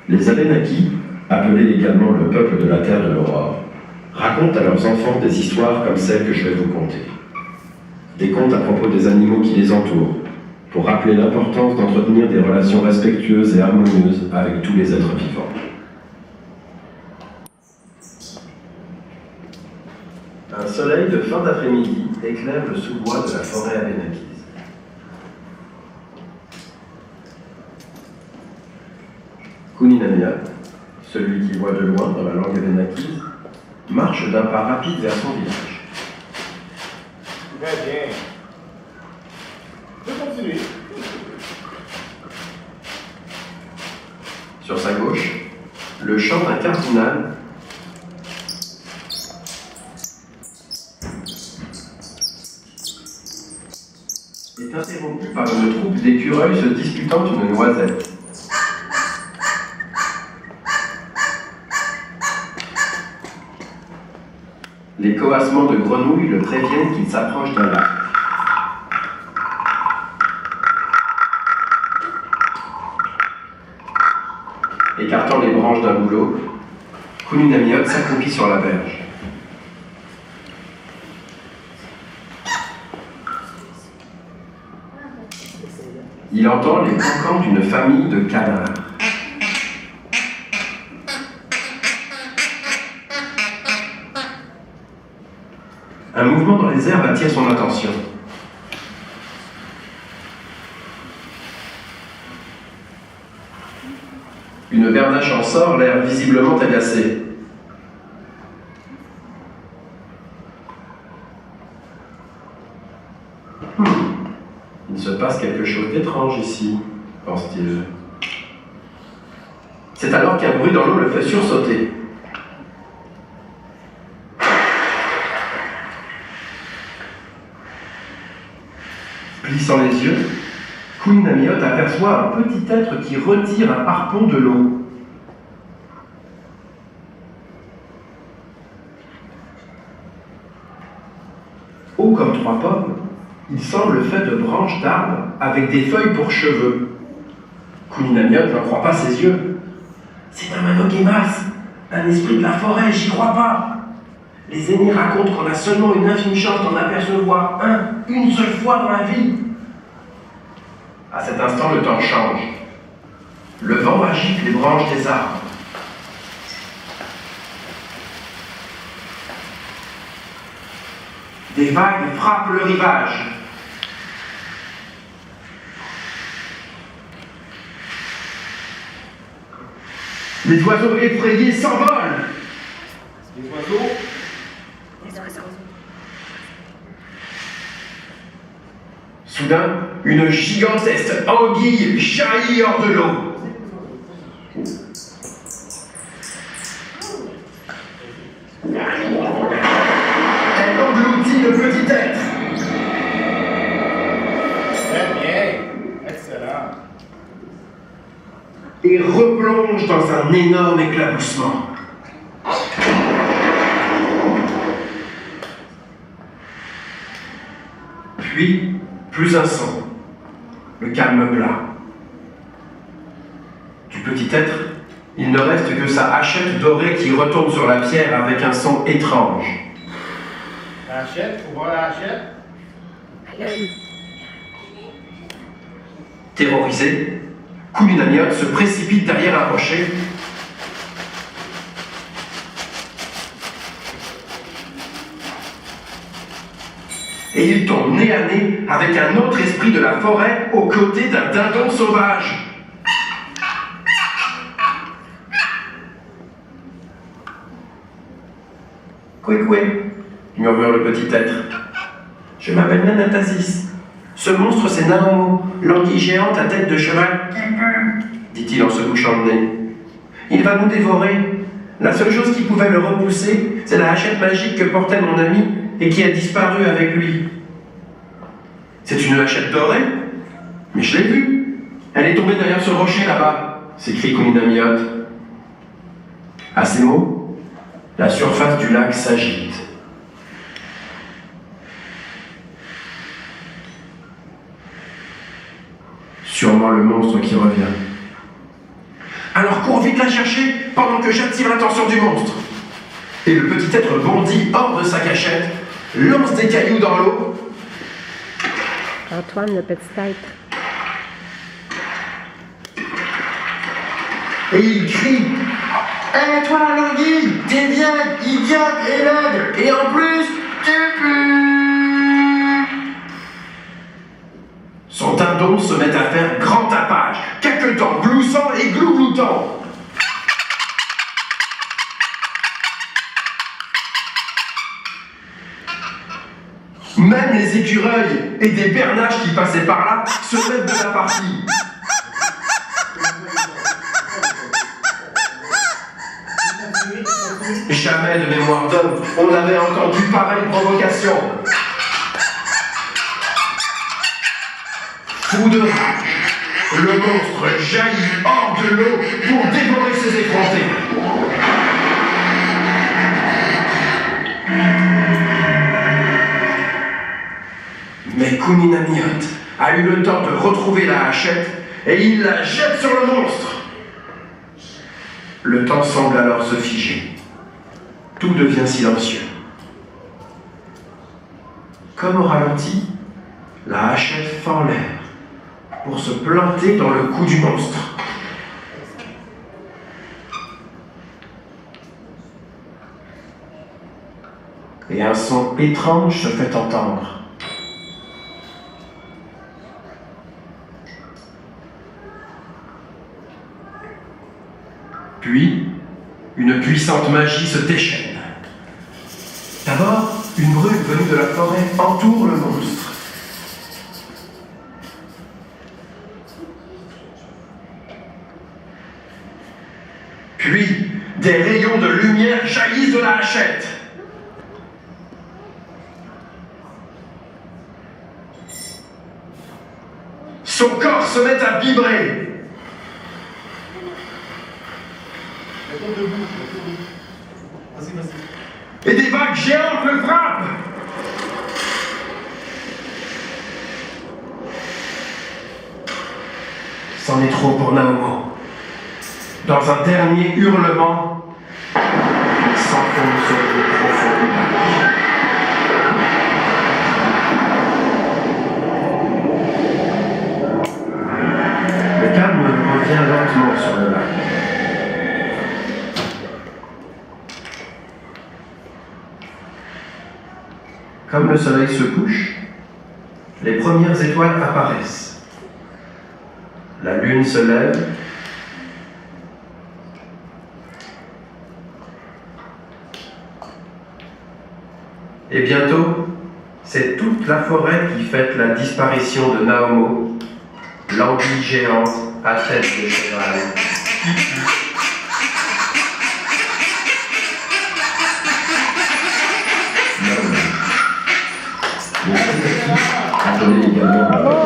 Les Abénaquis, appelés également le peuple de la terre de l'aurore, racontent à leurs enfants des histoires comme celles que je vais vous conter. Des contes à propos des animaux qui les entourent, pour rappeler l'importance d'entretenir des relations respectueuses et harmonieuses avec tous les êtres vivants. Un soleil de fin d'après-midi éclaire le sous-bois de la forêt abénakise. Kouninaniat, celui qui voit de loin dans la langue abénakise, marche d'un pas rapide vers son village. Très bien. Je vais continuer. Sur sa gauche, le chant d'un cardinal est interrompu par une troupe d'écureuils se disputant une noisette. Les coassements de grenouilles le préviennent qu'il s'approche d'un lac. Écartant les branches d'un bouleau, Kouninaniat s'accroupit sur la berge. Il entend les cancans d'une famille de canards. Un mouvement dans les herbes attire son attention. Une bernache en sort, l'air visiblement agacée. Il se passe quelque chose d'étrange ici, pense-t-il. C'est alors qu'un bruit dans l'eau le fait sursauter. Plissant les yeux, Kouninaniat aperçoit un petit être qui retire un harpon de l'eau. Haut comme 3 pommes, il semble fait de branches d'arbres avec des feuilles pour cheveux. Kouninaniat n'en croit pas ses yeux. C'est un Manoguemas, un esprit de la forêt, j'y crois pas. Les aînés racontent qu'on a seulement une infime chance d'en apercevoir une seule fois dans la vie. À cet instant, le temps change. Le vent agite les branches des arbres. Des vagues frappent le rivage. Les oiseaux effrayés s'envolent. Les oiseaux. Soudain, une gigantesque anguille jaillit hors de l'eau. Elle engloutit le petit être. Très bien. Excellent. Et replonge dans un énorme éclaboussement. Puis, plus un son, le calme plat. Du petit être, il ne reste que sa hachette dorée qui retombe sur la pierre avec un son étrange. La hachette, faut voir la hachette. Terrorisé, Kouninaniat se précipite derrière un rocher. Et il tombe nez à nez avec un autre esprit de la forêt aux côtés d'un dindon sauvage. Koué, murmure le petit être. Je m'appelle Nanatasis. Ce monstre, c'est Naomo, l'anguille géante à tête de cheval, dit-il en se bouchant le nez. Il va nous dévorer. La seule chose qui pouvait le repousser, c'est la hachette magique que portait mon ami et qui a disparu avec lui. C'est une hachette dorée? Mais je l'ai vue. Elle est tombée derrière ce rocher là-bas, s'écrie Kouninaniat. À ces mots, la surface du lac s'agite. Sûrement le monstre qui revient. Alors cours vite la chercher pendant que j'attire l'attention du monstre. Et le petit être bondit hors de sa cachette, lance des cailloux dans l'eau. Antoine, le petit être. Et il crie: hé toi l'anguille, t'es bien idiote et laide, et en plus, tu pues. Son dindon se met à faire grand tapage, caquetant, gloussant et glougloutant. Même les écureuils et des bernaches qui passaient par là se mettent de la partie. Jamais de mémoire d'homme, on n'avait entendu pareille provocation. Fou de rage, le monstre jaillit hors de l'eau pour dévorer ses effrontés. Mais Kouninaniot a eu le temps de retrouver la hachette et il la jette sur le monstre. Le temps semble alors se figer. Tout devient silencieux. Comme au ralenti, la hachette fend l'air pour se planter dans le cou du monstre. Et un son étrange se fait entendre. Puis, une puissante magie se déchaîne. D'abord, une brume venue de la forêt entoure le monstre. Puis, des rayons de lumière jaillissent de la hachette. Son corps se met à vibrer. Et des vagues géantes le frappent. C'en est trop pour Naomo. Dans un dernier hurlement, il s'enfonce au plus profond du lac. Le calme revient lentement sur le lac. Comme le soleil se couche, les premières étoiles apparaissent. La lune se lève. Et bientôt, c'est toute la forêt qui fête la disparition de Naomo, l'anguille géante à tête de cheval. A donné également